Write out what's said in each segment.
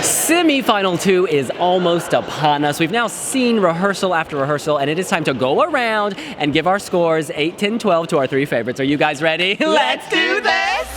Semi-final 2 is almost upon us. We've now seen rehearsal after rehearsal, and it is time to go around and give our scores 8, 10, 12 to our three favorites. Are you guys ready? Let's do this!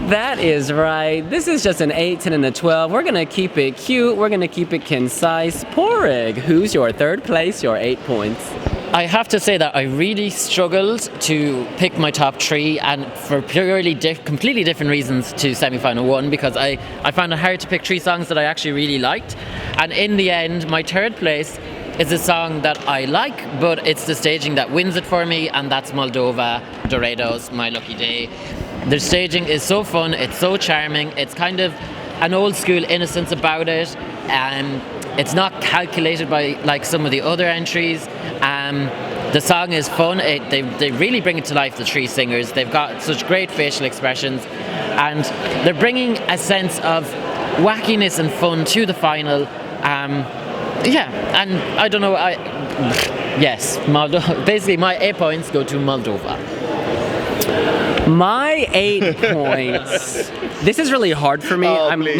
That is right. This is just an 8, 10, and a 12. We're going to keep it cute. We're going to keep it concise. Porrig, who's your third place, your 8 points? I have to say that I really struggled to pick my top 3, and for purely completely different reasons to semi-final 1, because I found it hard to pick 3 songs that I actually really liked. And in the end, my third place is a song that I like, but it's the staging that wins it for me, and that's Moldova, Dorados, My Lucky Day. The staging is so fun, it's so charming, it's kind of an old school innocence about it. It's not calculated by like some of the other entries. The song is fun. They really bring it to life, the 3 singers. They've got such great facial expressions, and they're bringing a sense of wackiness and fun to the final. And I don't know. Yes, Moldova. Basically, my 8 points go to Moldova. My 8 points. This is really hard for me.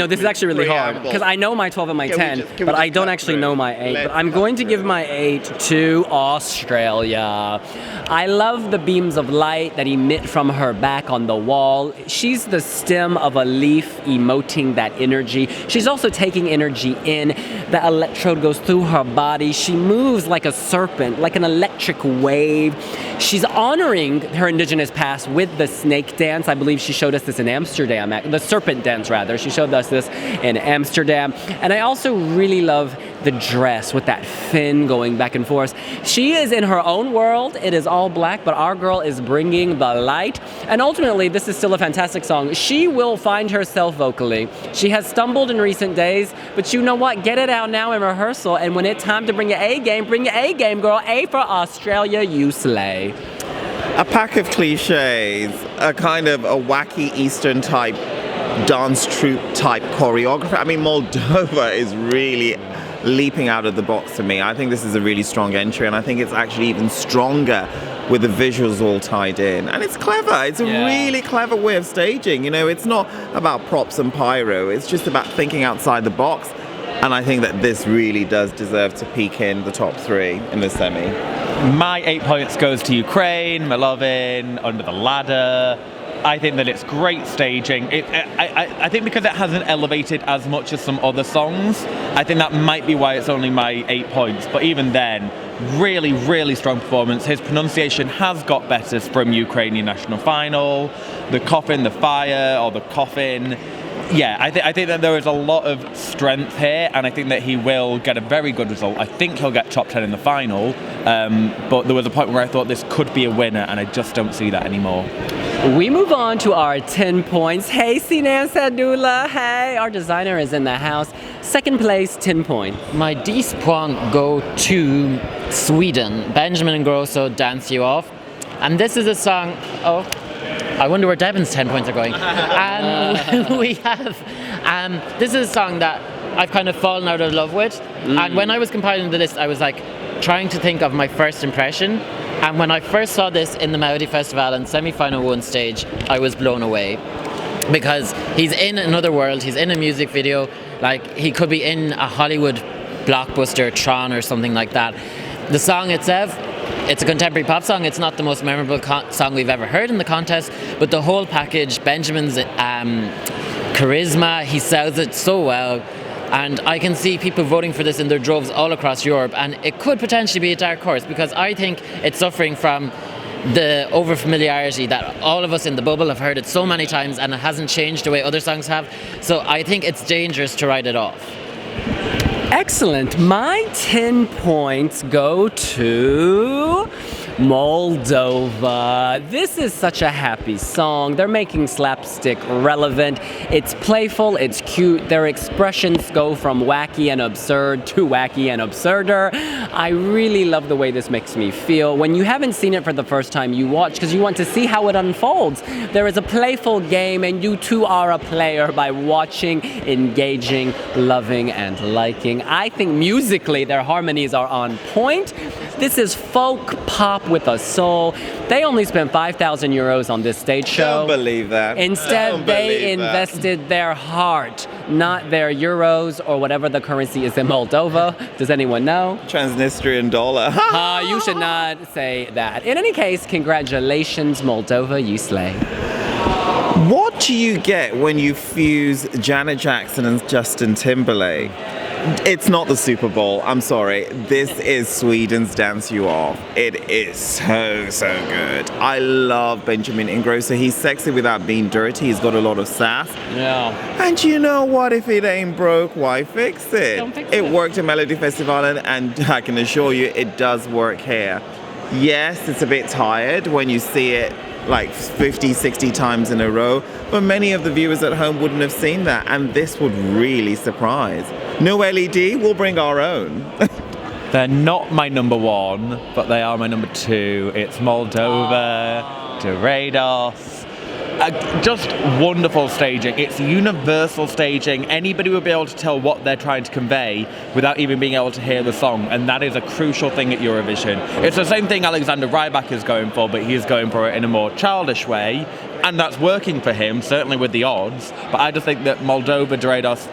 This is actually really hard because I know my 12 and my 10, but I don't actually know my 8. But I'm going to give my 8 to Australia. I love the beams of light that emit from her back on the wall. She's the stem of a leaf emoting that energy. She's also taking energy in. The electrode goes through her body. She moves like a serpent, like an electric wave. She's honoring her indigenous past with the snake dance. I believe she showed us this in Amsterdam. The serpent dance, rather. She showed us this in Amsterdam. And I also really love the dress with that fin going back and forth. She is in her own world. It is all black, but our girl is bringing the light. And ultimately, this is still a fantastic song. She will find herself vocally. She has stumbled in recent days, but you know what? Get it out now in rehearsal. And when it's time to bring your A game, bring your A game, girl. A for Australia, you slay. A pack of cliches, a kind of a wacky Eastern type dance troupe type choreography. I mean, Moldova is really leaping out of the box to me. I think this is a really strong entry, and I think it's actually even stronger with the visuals all tied in. And it's clever. It's a really clever way of staging. You know, it's not about props and pyro. It's just about thinking outside the box. And I think that this really does deserve to peak in the top 3 in the semi. My 8 points goes to Ukraine, Mélovin, Under the Ladder. I think that it's great staging. I think because it hasn't elevated as much as some other songs, I think that might be why it's only my 8 points. But even then, really, really strong performance. His pronunciation has got better from Ukrainian national final. The coffin, the fire, or the coffin. Yeah, I think that there is a lot of strength here, and I think that he will get a very good result. I think he'll get top 10 in the final, but there was a point where I thought this could be a winner, and I just don't see that anymore. We move on to our 10 points. Hey, Sinan Sadula. Hey, our designer is in the house. Second place, 10 points. My 10 points go to Sweden. Benjamin Ingrosso, Dance You Off. And this is a song... Oh, I wonder where Devon's 10 points are going. We have... this is a song that I've kind of fallen out of love with. And when I was compiling the list, I was like trying to think of my first impression. And when I first saw this in the Melody Festival and semi-final 1 stage, I was blown away. Because he's in another world, he's in a music video, like he could be in a Hollywood blockbuster, Tron or something like that. The song itself, it's a contemporary pop song. It's not the most memorable song we've ever heard in the contest, but the whole package, Benjamin's charisma, he sells it so well. And I can see people voting for this in their droves all across Europe, and it could potentially be a dark horse because I think it's suffering from the over-familiarity that all of us in the bubble have heard it so many times and it hasn't changed the way other songs have. So I think it's dangerous to write it off. Excellent. My 10 points go to Moldova. This is such a happy song. They're making slapstick relevant. It's playful, it's cute. Their expressions go from wacky and absurd to wacky and absurder. I really love the way this makes me feel. When you haven't seen it for the first time, you watch because you want to see how it unfolds. There is a playful game, and you too are a player by watching, engaging, loving, and liking. I think musically their harmonies are on point. This is folk pop with a soul. They only spent 5,000 euros on this stage show. Don't believe that. Instead, they invested their heart, not their euros or whatever the currency is in Moldova. Does anyone know? Transnistrian dollar. You should not say that. In any case, congratulations, Moldova, you slay. What do you get when you fuse Janet Jackson and Justin Timberlake? It's not the Super Bowl, I'm sorry. This is Sweden's Dance You Off. It is so good. I love Benjamin Ingrosso. He's sexy without being dirty. He's got a lot of sass. Yeah. And you know what? If it ain't broke, why fix it? Don't fix it it. worked at Melody Festival, and I can assure you it does work here. Yes, it's a bit tired when you see it like 50, 60 times in a row, but many of the viewers at home wouldn't have seen that, and this would really surprise. No LED, we'll bring our own. They're not my number one, but they are my number two. It's Moldova, Dorados. Just wonderful staging. It's universal staging. Anybody will be able to tell what they're trying to convey without even being able to hear the song, and that is a crucial thing at Eurovision. It's the same thing Alexander Rybak is going for, but he's going for it in a more childish way, and that's working for him, certainly with the odds. But I just think that Moldova, Dorados,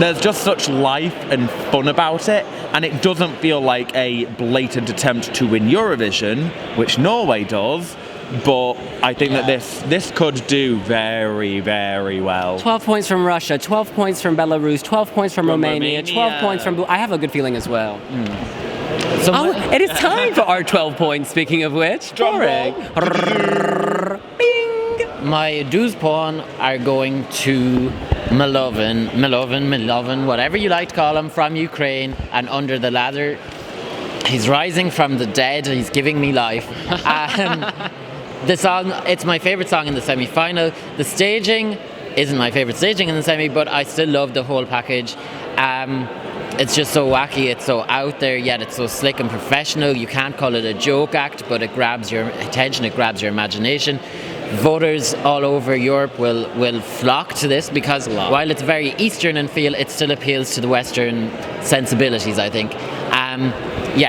there's just such life and fun about it, and it doesn't feel like a blatant attempt to win Eurovision, which Norway does. But I think that this could do very, very well. 12 points from Russia, 12 points from Belarus, 12 points from Romania, 12 points from... I have a good feeling as well. So it is time for our 12 points, speaking of which. Bing! My 12 points are going to Mélovin, whatever you like to call him, from Ukraine and Under the Ladder. He's rising from the dead, he's giving me life. The song, it's my favourite song in the semi-final. The staging isn't my favourite staging in the semi, but I still love the whole package. It's just so wacky, it's so out there, yet it's so slick and professional. You can't call it a joke act, but it grabs your attention, it grabs your imagination. Voters all over Europe will flock to this because while it's very Eastern in feel, it still appeals to the Western sensibilities, I think.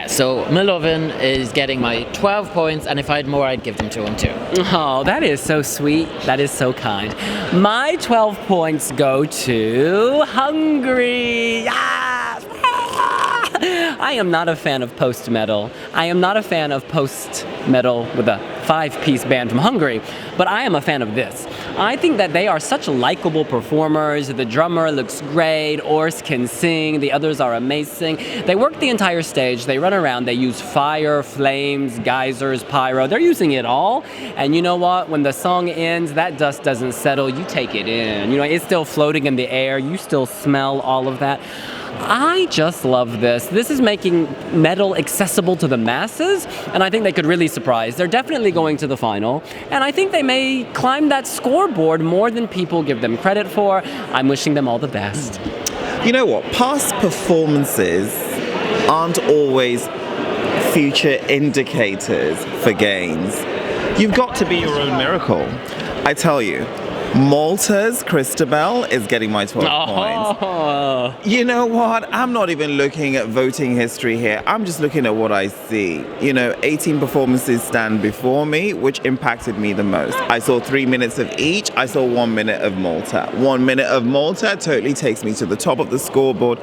So Mélovin is getting my 12 points, and if I had more, I'd give them to him too. Oh, that is so sweet. That is so kind. My 12 points go to Hungary. Yes! I am not a fan of post-metal. I am not a fan of post-metal with a 5-piece band from Hungary, but I am a fan of this. I think that they are such likable performers. The drummer looks great, Ors can sing, the others are amazing. They work the entire stage, they run around, they use fire, flames, geysers, pyro, they're using it all. And you know what, when the song ends, that dust doesn't settle, you take it in. You know, it's still floating in the air, you still smell all of that. I just love this. This is making metal accessible to the masses, and I think they could really surprise. They're definitely going to the final, and I think they may climb that scoreboard more than people give them credit for. I'm wishing them all the best. You know what? Past performances aren't always future indicators for gains. You've got to be your own miracle. I tell you, Malta's Christabelle is getting my 12 points. You know what? I'm not even looking at voting history here. I'm just looking at what I see. 18 performances stand before me, which impacted me the most. I saw 3 minutes of each. I saw 1 minute of Malta. 1 minute of Malta totally takes me to the top of the scoreboard.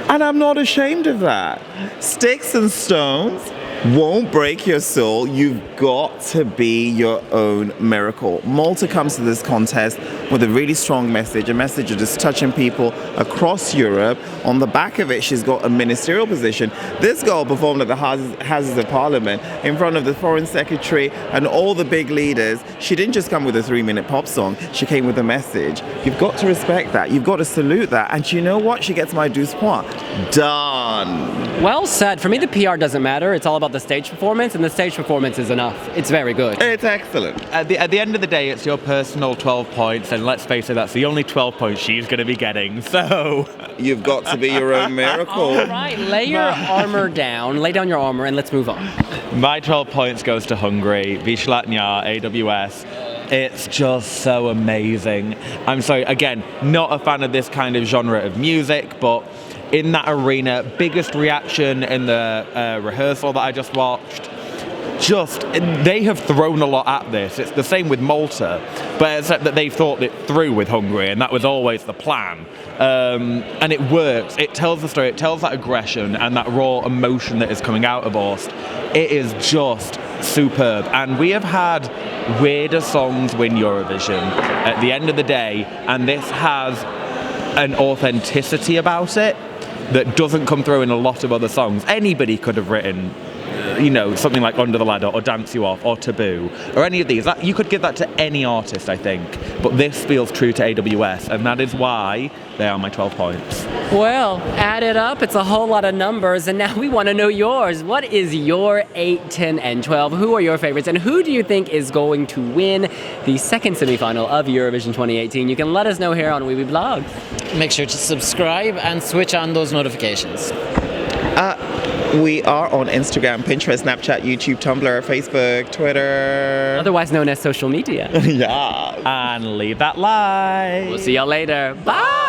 And I'm not ashamed of that. Sticks and stones won't break your soul. You've got to be your own miracle. Malta comes to this contest with a really strong message, a message of just touching people across Europe. On the back of it, she's got a ministerial position. This girl performed at the Houses of Parliament in front of the Foreign Secretary and all the big leaders. She didn't just come with a 3-minute pop song. She came with a message. You've got to respect that. You've got to salute that. And you know what? She gets my 12 points. Done. Well said. For me, the PR doesn't matter. It's all about the stage performance, and the stage performance is enough. It's very good. It's excellent. At the end of the day, it's your personal 12 points, and let's face it, that's the only 12 points she's going to be getting, so... You've got to be your own miracle. All right, lay your armor down, lay down your armor, and let's move on. My 12 points goes to Hungary, Viselatnya, AWS. It's just so amazing. I'm sorry, again, not a fan of this kind of genre of music, but in that arena. Biggest reaction in the rehearsal that I just watched. They have thrown a lot at this. It's the same with Malta, but except that they've thought it through with Hungary, and that was always the plan. And it works. It tells the story. It tells that aggression and that raw emotion that is coming out of Orst. It is just superb. And we have had weirder songs win Eurovision at the end of the day, and this has an authenticity about it that doesn't come through in a lot of other songs. Anybody could have written something like Under the Ladder or Dance You Off or Taboo or any of these. You could give that to any artist, I think. But this feels true to AWS, and that is why they are my 12 points. Well, add it up. It's a whole lot of numbers, and now we want to know yours. What is your 8, 10, and 12? Who are your favorites, and who do you think is going to win the second semifinal of Eurovision 2018? You can let us know here on wiwibloggs. Make sure to subscribe and switch on those notifications. We are on Instagram, Pinterest, Snapchat, YouTube, Tumblr, Facebook, Twitter. Otherwise known as social media. Yeah. And leave that like. We'll see y'all later. Bye!